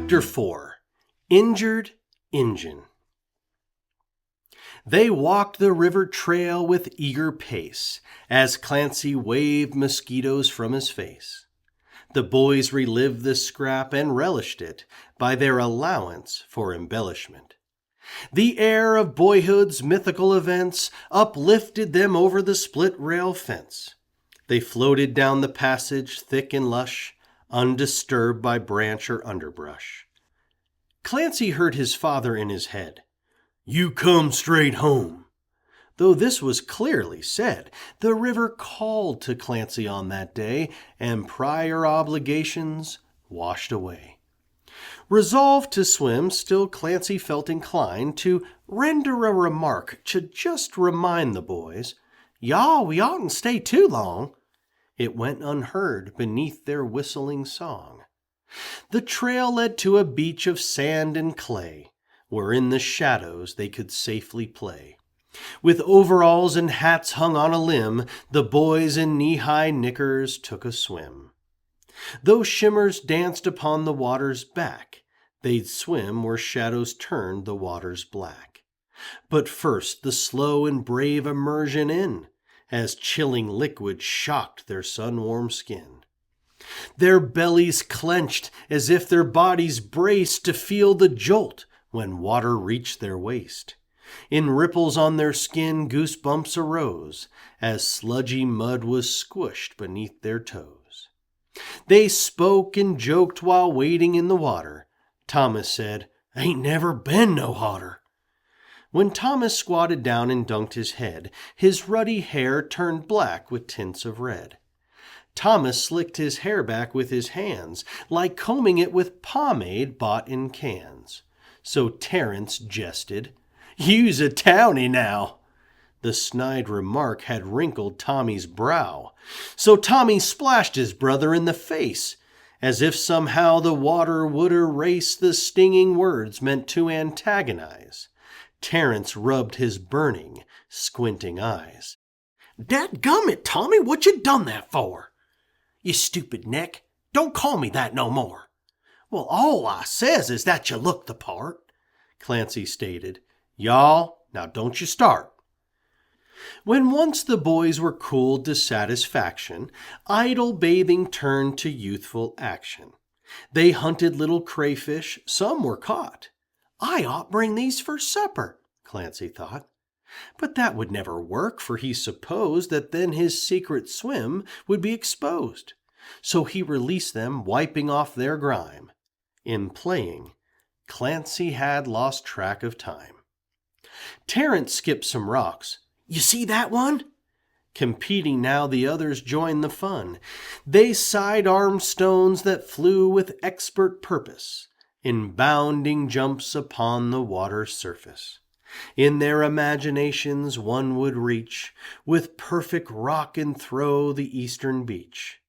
Chapter 4 Injured Injun. They walked the river trail with eager pace as Clancy waved mosquitoes from his face. The boys relived the scrap and relished it by their allowance for embellishment. The air of boyhood's mythical events uplifted them over the split rail fence. They floated down the passage thick and lush, undisturbed by branch or underbrush. Clancy heard his father in his head. "You come straight home." Though this was clearly said, the river called to Clancy on that day, and prior obligations washed away. Resolved to swim, still Clancy felt inclined to render a remark to just remind the boys, "Y'all, we oughtn't stay too long." It went unheard beneath their whistling song. The trail led to a beach of sand and clay, where in the shadows they could safely play. With overalls and hats hung on a limb, the boys in knee-high knickers took a swim. Though shimmers danced upon the water's back, they'd swim where shadows turned the waters black. But first the slow and brave immersion in, as chilling liquid shocked their sun-warm skin. Their bellies clenched as if their bodies braced to feel the jolt when water reached their waist. In ripples on their skin goosebumps arose as sludgy mud was squished beneath their toes. They spoke and joked while wading in the water. Thomas said, "Ain't never been no hotter." When Thomas squatted down and dunked his head, his ruddy hair turned black with tints of red. Thomas slicked his hair back with his hands, like combing it with pomade bought in cans. So Terence jested, "You's a townie now." The snide remark had wrinkled Tommy's brow, so Tommy splashed his brother in the face, as if somehow the water would erase the stinging words meant to antagonize. Terence rubbed his burning, squinting eyes. "Dadgummit, Tommy, what you done that for?" "You stupid neck, don't call me that no more." "Well, all I says is that you look the part," Clancy stated. "Y'all, now don't you start." When once the boys were cooled to satisfaction, idle bathing turned to youthful action. They hunted little crayfish, some were caught. "I ought bring these for supper," Clancy thought. But that would never work, for he supposed that then his secret swim would be exposed. So he released them, wiping off their grime. In playing, Clancy had lost track of time. Terence skipped some rocks. "You see that one?" Competing now, the others joined the fun. They side-armed stones that flew with expert purpose, in bounding jumps upon the water's surface. In their imaginations one would reach, with perfect rock and throw, the eastern beach.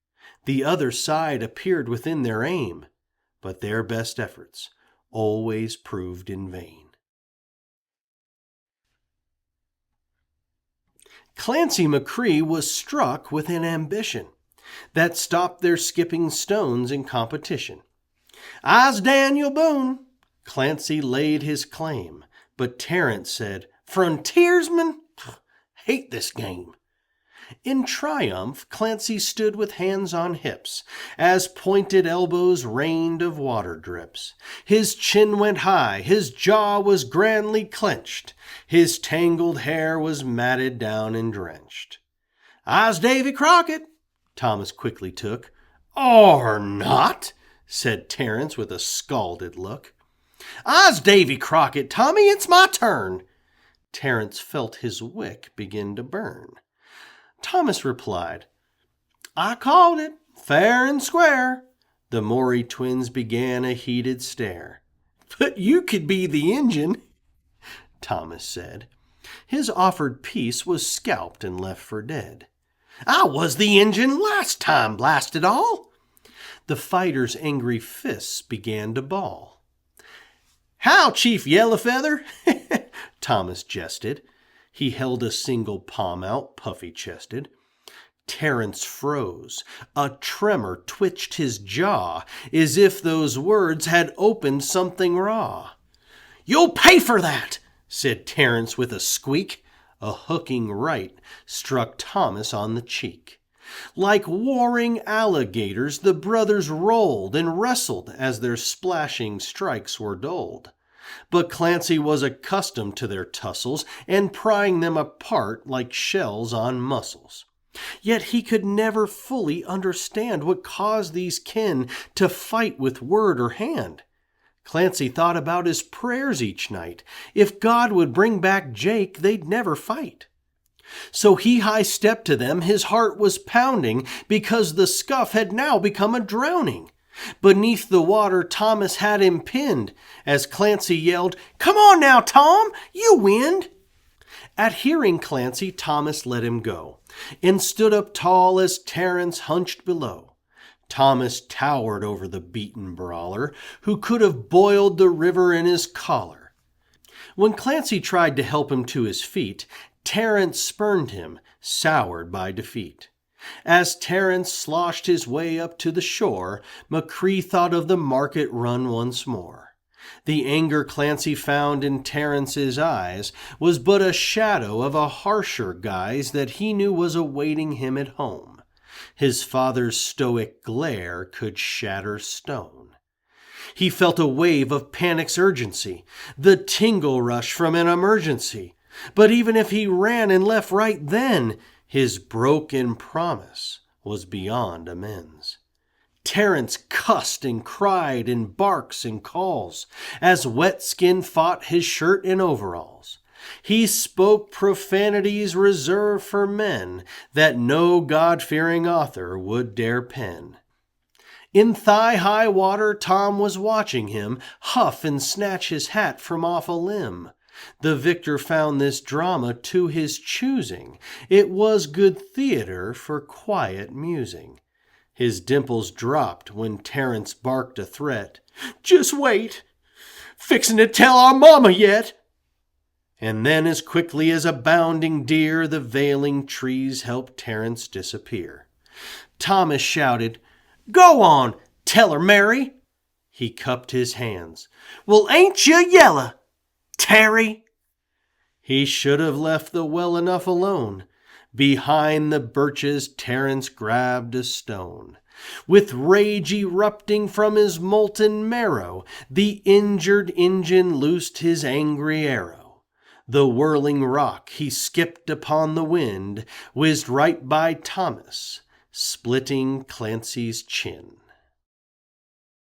The other side appeared within their aim, but their best efforts always proved in vain. Clancy Macree was struck with an ambition that stopped their skipping stones in competition. "I's Daniel Boone." Clancy laid his claim, but Terence said, "Frontiersman? Hate this game." In triumph, Clancy stood with hands on hips, as pointed elbows rained of water drips. His chin went high, his jaw was grandly clenched, his tangled hair was matted down and drenched. "I's Davy Crockett," Thomas quickly took. "Or not," said Terence with a scalded look. "I's Davy Crockett, Tommy, it's my turn." Terence felt his wick begin to burn. Thomas replied, "I called it, fair and square." The Morey twins began a heated stare. "But you could be the Injun," Thomas said. His offered piece was scalped and left for dead. "I was the Injun last time, blast it all." The fighters' angry fists began to ball. "How, Chief Yellowfeather?" Thomas jested. He held a single palm out, puffy-chested. Terence froze. A tremor twitched his jaw, as if those words had opened something raw. "You'll pay for that," said Terence with a squeak. A hooking right struck Thomas on the cheek. Like warring alligators, the brothers rolled and wrestled as their splashing strikes were doled. But Clancy was accustomed to their tussles and prying them apart like shells on mussels. Yet he could never fully understand what caused these kin to fight with word or hand. Clancy thought about his prayers each night. If God would bring back Jake, they'd never fight. So he high-stepped to them, his heart was pounding, because the scuff had now become a drowning. Beneath the water, Thomas had him pinned, as Clancy yelled, "Come on now, Tom, you win!" At hearing Clancy, Thomas let him go, and stood up tall as Terence hunched below. Thomas towered over the beaten brawler, who could have boiled the river in his collar. When Clancy tried to help him to his feet, Terence spurned him, soured by defeat. As Terence sloshed his way up to the shore, Macree thought of the market run once more. The anger Clancy found in Terence's eyes was but a shadow of a harsher guise that he knew was awaiting him at home. His father's stoic glare could shatter stone. He felt a wave of panic's urgency, the tingle rush from an emergency. But even if he ran and left right then, his broken promise was beyond amends. Terence cussed and cried in barks and calls as Wetskin fought his shirt and overalls. He spoke profanities reserved for men that no God-fearing author would dare pen. In thigh-high water, Tom was watching him huff and snatch his hat from off a limb. The victor found this drama to his choosing. It was good theater for quiet musing. His dimples dropped when Terence barked a threat. "Just wait! Fixin' to tell our mama yet!" And then as quickly as a bounding deer, the veiling trees helped Terence disappear. Thomas shouted, "Go on, tell her, Mary!" He cupped his hands. "Well, ain't you yella, Terry?" He should have left the well enough alone. Behind the birches, Terence grabbed a stone. With rage erupting from his molten marrow, the injured Injun loosed his angry arrow. The whirling rock he skipped upon the wind whizzed right by Thomas, splitting Clancy's chin.